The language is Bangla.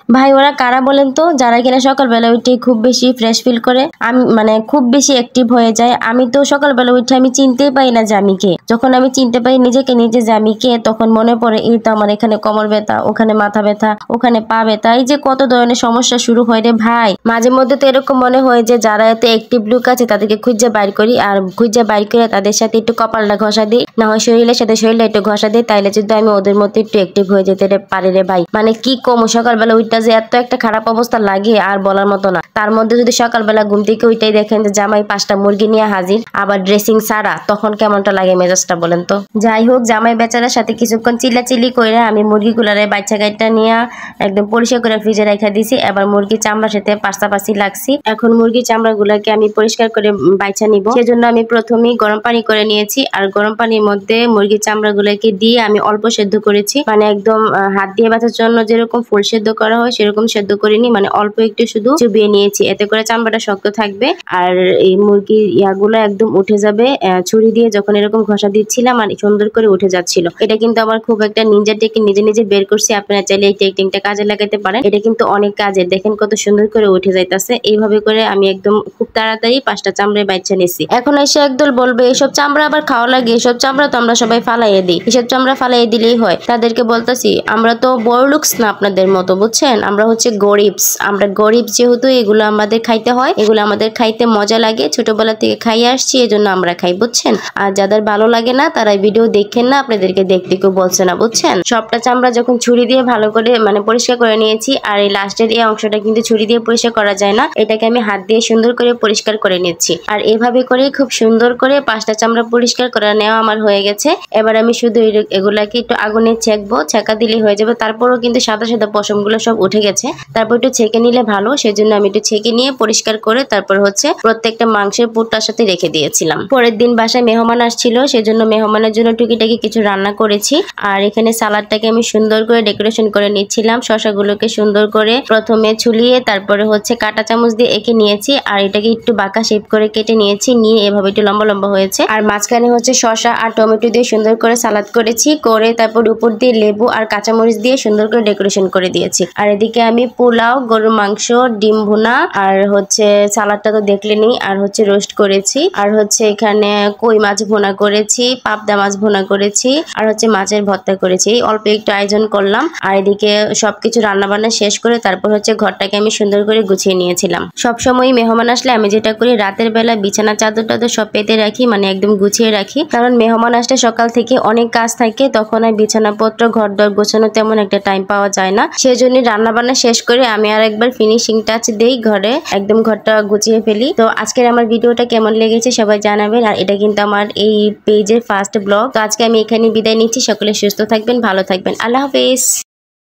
ভাই ওরা কারা বলেন তো, যারা কিনা সকালবেলা উঠে খুব বেশি ফ্রেশ ফিল করে, আমি মানে খুব বেশি অ্যাক্টিভ হয়ে যায়। আমি তো সকালবেলা উঠে আমি চিনতেই পারি না যে আমি কে। যখন আমি চিনতে পারি নিজেকে নিজে যে আমি কে, তখন মনে পড়ে এই তো আমার এখানে কোমর ব্যথা, ওখানে মাথা ব্যথা, ওখানে পা ব্যথা, এই যে কত ধরনের সমস্যা শুরু হয় রে ভাই। মাঝে মধ্যে তো এরকম মনে হয় যে যারা এত অ্যাক্টিভ লোক আছে তাদেরকে খুঁজে বাইর করি, আর খুঁজে বাইর করে তাদের সাথে একটু কপালটা ঘষা দিই, না হয় শরীরের সাথে শরীরটা একটু ঘষা দিই, তাইলে যদি আমি ওদের মধ্যে একটু অ্যাক্টিভ হয়ে যেতে পারি রে ভাই। মানে কি কম সকালবেলা উঠটা যে এত একটা খারাপ অবস্থা লাগে আর বলার মতো না। তার মধ্যে যদি সকালবেলা ঘুম থেকে উঠেই দেখেন যে জামাই 5টা মুরগি নিয়ে হাজির, আবার ড্রেসিং সারা, তখন কেমনটা লাগে মেজাজটা বলেন তো। যাই হোক, জামাই বেচারার সাথে কিছুক্ষণ চিল্লাচিল্লি করে আমি মুরগিগুলারে বাচ্চা গাইটা নিয়ে একদম পরিষ্কার করে ফ্রিজে রেখে দিছি। এবার মুরগি চামড়ার সাথে পাশাপাশি লাগছি। এখন মুরগি চামড়াগুলোকে আমি পরিষ্কার করে বাইছা নিব। সেজন্য আমি প্রথমেই গরম পানি করে নিয়েছি, আর গরম পানির মধ্যে মুরগি চামড়াগুলোকে দিয়ে আমি অল্প সেদ্ধ করেছি। মানে একদম হাত দিয়ে বাছার জন্য যেরকম ফুল সেদ্ধ করা হয় সেরকম সেদ্ধ করিনি, মানে অল্প একটু শুধু চুবিয়ে নিয়েছি, এতে করে চামড়াটা শক্ত থাকবে আর এই মুরগির ইয়াগুলো একদম উঠে যাবে। ছুরি দিয়ে যখন এরকম ঘষা দিচ্ছিলাম আর সুন্দর করে উঠে যাচ্ছিল। এটা কিন্তু আমার খুব একটা নিনজা টেকনিক, নিজে নিজে বের করছি। আপনারা চাইলে এই টেকনিকটা কাজে লাগাতে পারেন, এটা কিন্তু অনেক কাজের। দেখেন কত সুন্দর করে উঠে যাইতেছে। এইভাবে করে আমি একদম খুব তাড়াতাড়ি 5টা চামড়ায় বাচ্চা নিছি। এখন এসে একদল বলবে এইসব চামড়া আবার খাওয়া লাগে, এইসব চামড়া তো আমরা সবাই ফালাইয়ে দিই, এসব চামড়া ফালাইয়ে দিলেই হয়। তাদেরকে বলতেছি আমরা তো বড়লোকস না আপনাদের মতো, বুঝছেন? আমরা হচ্ছে গরিবস। আমরা গরিব যেহেতু এগুলো আমাদের খাইতে হয়, এগুলো আমাদের খাইতে মজা লাগে, ছোটবেলা থেকে খাইয়ে আসছি, এজন্য আমরা খাই, বুঝছেন? আর যাদের ভালো লাগে না তারা ভিডিও দেখেন না, আপনাদেরকে দেখতে কেউ বলছে না, বুঝছেন? সবটা চামড়া যখন ছুরি দিয়ে ভালো করে মানে পরিষ্কার করে নিয়েছি, আর এই লাস্টের এই অংশটা কিন্তু ছুরি দিয়ে পরিষ্কার করা যায় না, এটাকে আমি হাত দিয়ে সুন্দর করে পরিষ্কার করে নিচ্ছি। আর এভাবে করে খুব সুন্দর করে 5টা চামড়া পরিষ্কার করে নেওয়া আমার হয়ে গেছে। এবার আমি শুধু এগুলাকে একটু আগুনে ছেঁকবো, ছেঁকা দিলেই হয়ে যাবে। তারপরও কিন্তু সাদা সাদা পশমগুলো সব উঠে গেছে, তারপর একটু ছেঁকে নিলে ভালো, সেজন্য আমি একটু ছেঁকে নিয়ে পরিষ্কার করে তারপর হচ্ছে প্রত্যেকটা মাংসের পুরটার সাথে রেখে দিয়েছিলাম। পরের দিন বাসায় মেহমান আসছিল, সেজন্য মেহমানের জন্য টুকিটাকি কিছু রান্না করেছি। আর এখানে সালাডটাকে আমি সুন্দর করে ডেকোরেশন করে নিচ্ছিলাম। শসাগুলোকে সুন্দর করে প্রথমে ছুলিয়ে তারপরে হচ্ছে কাঁটা চামচ দিয়ে এঁকে নিয়েছি, আর এটাকে একটু বাঁকা শেপ করে কেটে নিয়েছি, নিয়ে এভাবে একটু লম্বা লম্বা হয়েছে। আর মাঝখানে হচ্ছে শসা আর টমেটো দিয়ে সুন্দর করে সালাদ করেছি, করে তারপর উপর দিয়ে লেবু আর কাঁচামরিচ দিয়ে সুন্দর করে ডেকোরেশন করে দিয়েছি। আর এদিকে আমি পোলাও, গরুর মাংস, ডিম ভুনা আর হচ্ছে সালাডটা তো দেখলেনি, আর হচ্ছে রোস্ট করেছি, আর হচ্ছে এখানে কই মাছ ভুনা করেছি, পাবদা মাছ ভুনা করেছি, আর হচ্ছে মাছের ভর্তা করেছি। অল্প একটু আয়োজন করলাম। আর এদিকে সবকিছু রান্না বান্না শেষ করে তারপর হচ্ছে ঘরটাকে আমি সুন্দর করে গুছিয়ে নিয়েছিলাম। সবসময় মেহমান আসলে আমি যেটা করি, রাতের বেলা বিছানা চাদর টাদর সব পেতে রাখি, মানে একদম গুছিয়ে রাখি, কারণ মেহমান আসলে সকাল থেকে অনেক কাজ থাকে, তখন আর বিছানাপত্র ঘর দর গোছানো তেমন একটা টাইম পাওয়া যায় না। সেজন্য রান্না বান্না শেষ করে আমি আর একবার ফিনিশিং টাচ দেই ঘরে, একদম ঘরটা গুছিয়ে ফেলি। তো আজকের আমার ভিডিওটা কেমন লেগেছে সবাই জানাবেন। আর এটা কিন্তু আমার এই পেজের ফার্স্ট ব্লগ। তো আজকে আমি এখানে বিদায় নিচ্ছি। সকলে সুস্থ থাকবেন, ভালো থাকবেন। আল্লাহ হাফেজ।